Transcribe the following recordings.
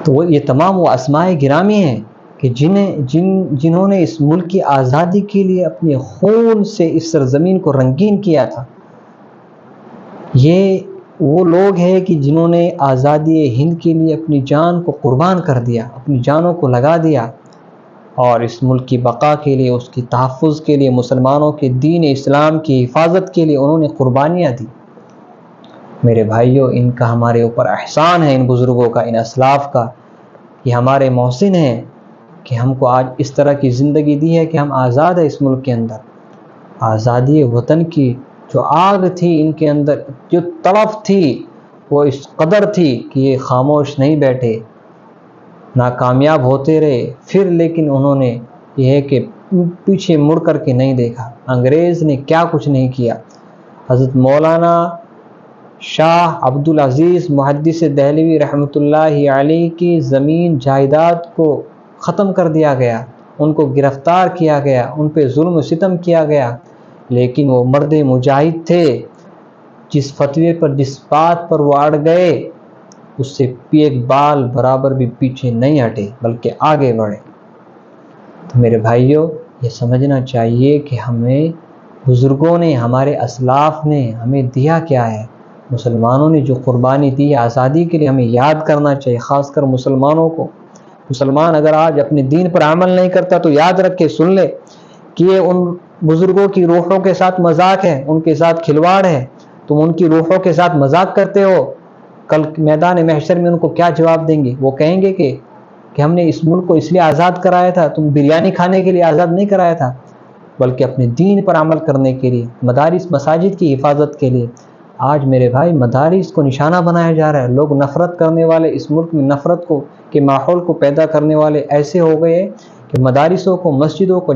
تو یہ تمام وہ اسماء گرامی ہیں کہ جنہوں نے اس ملک کی آزادی کے لیے اپنے خون سے اس سرزمین کو رنگین کیا تھا۔ یہ وہ لوگ ہیں کہ جنہوں نے آزادی ہند کے لیے اپنی جان کو قربان کر دیا، اپنی جانوں کو لگا دیا، اور اس ملک کی بقا کے لیے، اس کی تحفظ کے لیے، مسلمانوں کے دین اسلام کی حفاظت کے لیے انہوں نے قربانیاں دی۔ میرے بھائیوں، ان کا ہمارے اوپر احسان ہے، ان بزرگوں کا، ان اسلاف کا۔ یہ ہمارے محسن ہیں کہ ہم کو آج اس طرح کی زندگی دی ہے کہ ہم آزاد ہیں اس ملک کے اندر۔ آزادی وطن کی جو آگ تھی ان کے اندر، جو تڑف تھی، وہ اس قدر تھی کہ یہ خاموش نہیں بیٹھے، ناکامیاب ہوتے رہے، پھر لیکن انہوں نے یہ ہے کہ پیچھے مڑ کر کے نہیں دیکھا۔ انگریز نے کیا کچھ نہیں کیا۔ حضرت مولانا شاہ عبدالعزیز محدث دہلوی رحمۃ اللہ علیہ کی زمین جائیداد کو ختم کر دیا گیا، ان کو گرفتار کیا گیا، ان پہ ظلم و ستم کیا گیا، لیکن وہ مرد مجاہد تھے۔ جس فتوے پر، جس بات پر وہ اڑ گئے، اس سے ایک بال برابر بھی پیچھے نہیں ہٹے بلکہ آگے بڑھے۔ تو میرے بھائیوں، یہ سمجھنا چاہیے کہ ہمیں بزرگوں نے، ہمارے اسلاف نے ہمیں دیا کیا ہے۔ مسلمانوں نے جو قربانی دی آزادی کے لیے، ہمیں یاد کرنا چاہیے، خاص کر مسلمانوں کو۔ مسلمان اگر آج اپنے دین پر عمل نہیں کرتا تو یاد رکھے، سن لے کہ یہ ان بزرگوں کی روحوں کے ساتھ مذاق ہے، ان کے ساتھ کھلواڑ ہے۔ تم ان کی روحوں کے ساتھ مذاق کرتے ہو، کل میدان محشر میں ان کو کیا جواب دیں گے؟ وہ کہیں گے کہ ہم نے اس ملک کو اس لیے آزاد کرایا تھا، تم بریانی کھانے کے لیے آزاد نہیں کرایا تھا، بلکہ اپنے دین پر عمل کرنے کے لیے، مدارس مساجد کی حفاظت کے لیے۔ آج میرے بھائی مدارس کو نشانہ بنایا جا رہا ہے۔ لوگ نفرت کرنے والے، اس ملک میں نفرت کے ماحول کو پیدا کرنے والے ایسے ہو گئے کہ مدارسوں کو، مسجدوں کو،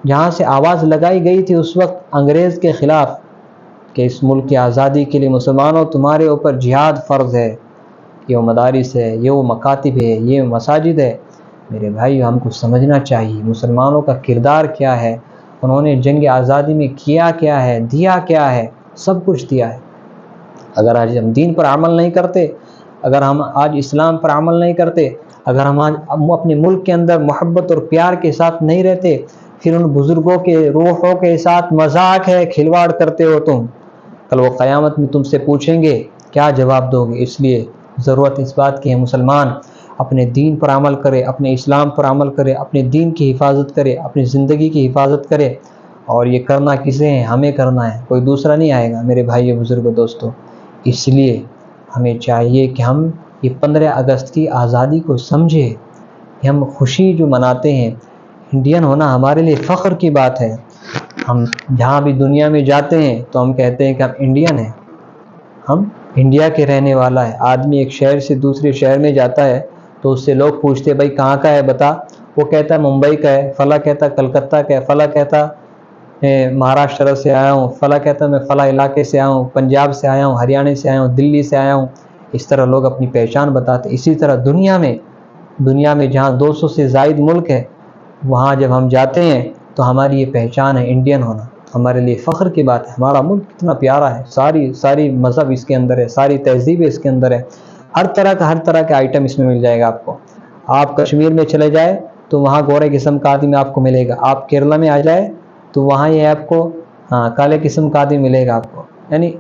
جہاں سے آواز لگائی گئی تھی اس وقت انگریز کے خلاف کہ اس ملک کی آزادی کے لیے مسلمانوں تمہارے اوپر جہاد فرض ہے، یہ وہ مدارس ہے، یہ وہ مکاتب ہے، یہ مساجد ہے۔ میرے بھائی، ہم کو سمجھنا چاہیے مسلمانوں کا کردار کیا ہے، انہوں نے جنگ آزادی میں کیا کیا ہے، دیا کیا ہے، سب کچھ دیا ہے۔ اگر آج ہم دین پر عمل نہیں کرتے، اگر ہم آج اسلام پر عمل نہیں کرتے، اگر ہم آج اپنے ملک کے اندر محبت اور پیار کے ساتھ نہیں رہتے، پھر ان بزرگوں کے روحوں کے ساتھ مذاق ہے، کھلواڑ کرتے ہو تم، کل وہ قیامت میں تم سے پوچھیں گے، کیا جواب دو گے؟ اس لیے ضرورت اس بات کی ہے مسلمان اپنے دین پر عمل کرے، اپنے اسلام پر عمل کرے، اپنے دین کی حفاظت کرے، اپنی زندگی کی حفاظت کرے۔ اور یہ کرنا کسے ہیں؟ ہمیں کرنا ہے، کوئی دوسرا نہیں آئے گا میرے بھائی بزرگوں دوستوں۔ اس لیے ہمیں چاہیے کہ ہم یہ 15 اگست کی آزادی کو سمجھیں، ہم خوشی جو مناتے ہیں، انڈین ہونا ہمارے لیے فخر کی بات ہے۔ ہم جہاں بھی دنیا میں جاتے ہیں تو ہم کہتے ہیں کہ ہم انڈین ہیں، ہم انڈیا کے رہنے والا ہے۔ آدمی ایک شہر سے دوسرے شہر میں جاتا ہے تو اس سے لوگ پوچھتے بھائی کہاں کا ہے بتا، وہ کہتا ہے ممبئی کا ہے، فلاں کہتا ہے کلکتہ کا ہے، فلاں کہتا مہاراشٹر سے آیا ہوں، فلاں کہتا میں فلاں علاقے سے آیا ہوں، پنجاب سے آیا ہوں، ہریانہ سے آیا ہوں، دلی سے آیا ہوں۔ اس طرح لوگ اپنی پہچان بتاتے۔ اسی طرح دنیا میں جہاں 200 سے زائد ملک ہے، وہاں جب ہم جاتے ہیں تو ہماری یہ پہچان ہے انڈین ہونا، ہمارے لیے فخر کی بات ہے۔ ہمارا ملک کتنا پیارا ہے، ساری مذہب اس کے اندر ہے، ساری تہذیب اس کے اندر ہے، ہر طرح کا آئٹم اس میں مل جائے گا آپ کو۔ آپ کشمیر میں چلے جائے تو وہاں گورے قسم کا آدمی آپ کو ملے گا، آپ کیرلا میں آ جائے تو وہاں یہ آپ کو کالے قسم کا آدمی ملے گا آپ کو۔ یعنی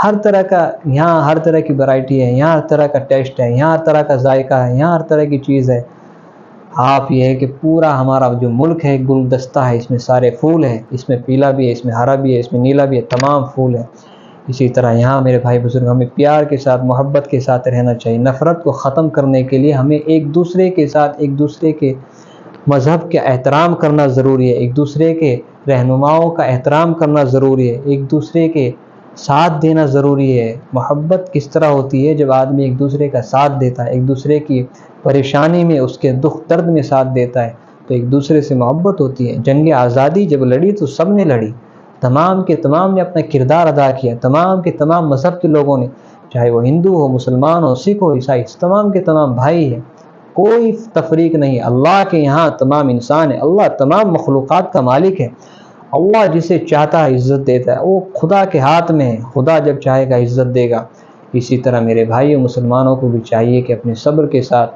ہر طرح کا، یہاں ہر طرح کی ورائٹی ہے، یہاں ہر طرح کا ٹیسٹ ہے، یہاں ہر طرح کا ذائقہ ہے، یہاں ہر طرح کی چیز ہے۔ آپ یہ ہے کہ پورا ہمارا جو ملک ہے گلدستہ ہے، اس میں سارے پھول ہیں، اس میں پیلا بھی ہے، اس میں ہرا بھی ہے، اس میں نیلا بھی ہے، تمام پھول ہیں۔ اسی طرح یہاں میرے بھائی بزرگ، ہمیں پیار کے ساتھ، محبت کے ساتھ رہنا چاہیے۔ نفرت کو ختم کرنے کے لیے ہمیں ایک دوسرے کے ساتھ، ایک دوسرے کے مذہب کا احترام کرنا ضروری ہے، ایک دوسرے کے رہنماؤں کا احترام کرنا ضروری ہے، ایک دوسرے کے ساتھ دینا ضروری ہے۔ محبت کس طرح ہوتی ہے؟ جب آدمی ایک دوسرے کا ساتھ دیتا ہے، ایک دوسرے کی پریشانی میں، اس کے دکھ درد میں ساتھ دیتا ہے، تو ایک دوسرے سے محبت ہوتی ہے۔ جنگ آزادی جب لڑی تو سب نے لڑی، تمام کے تمام نے اپنا کردار ادا کیا، تمام کے تمام مذہب کے لوگوں نے، چاہے وہ ہندو ہو، مسلمان ہو، سکھ ہو، عیسائی، تمام کے تمام بھائی ہیں، کوئی تفریق نہیں ہے۔ اللہ کے یہاں تمام انسان ہے، اللہ تمام مخلوقات کا مالک ہے۔ اللہ جسے چاہتا ہے عزت دیتا ہے، وہ خدا کے ہاتھ میں ہے، خدا جب چاہے گا عزت دے گا۔ اسی طرح میرے بھائیوں مسلمانوں کو بھی چاہیے کہ اپنے صبر کے ساتھ،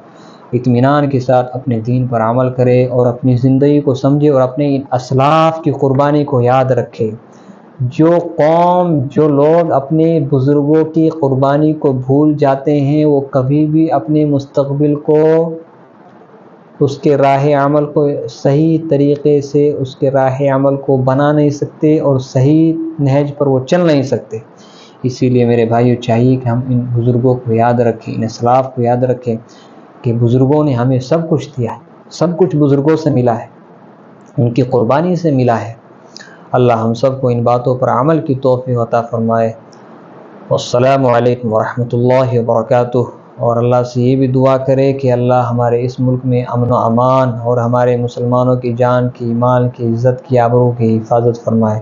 اطمینان کے ساتھ اپنے دین پر عمل کرے اور اپنی زندگی کو سمجھے اور اپنے ان اسلاف کی قربانی کو یاد رکھے۔ جو قوم، جو لوگ اپنے بزرگوں کی قربانی کو بھول جاتے ہیں، وہ کبھی بھی اپنے مستقبل کو، اس کے راہ عمل کو صحیح طریقے سے، اس کے راہ عمل کو بنا نہیں سکتے اور صحیح نہج پر وہ چل نہیں سکتے۔ اسی لیے میرے بھائیو چاہیے کہ ہم ان بزرگوں کو یاد رکھیں، ان اسلاف کو یاد رکھیں کہ بزرگوں نے ہمیں سب کچھ دیا ہے، سب کچھ بزرگوں سے ملا ہے، ان کی قربانی سے ملا ہے۔ اللہ ہم سب کو ان باتوں پر عمل کی توفیق عطا فرمائے۔ والسلام علیکم ورحمۃ اللہ وبرکاتہ۔ اور اللہ سے یہ بھی دعا کرے کہ اللہ ہمارے اس ملک میں امن و امان اور ہمارے مسلمانوں کی جان کی، مال کی، عزت کی، آبرو کی حفاظت فرمائے۔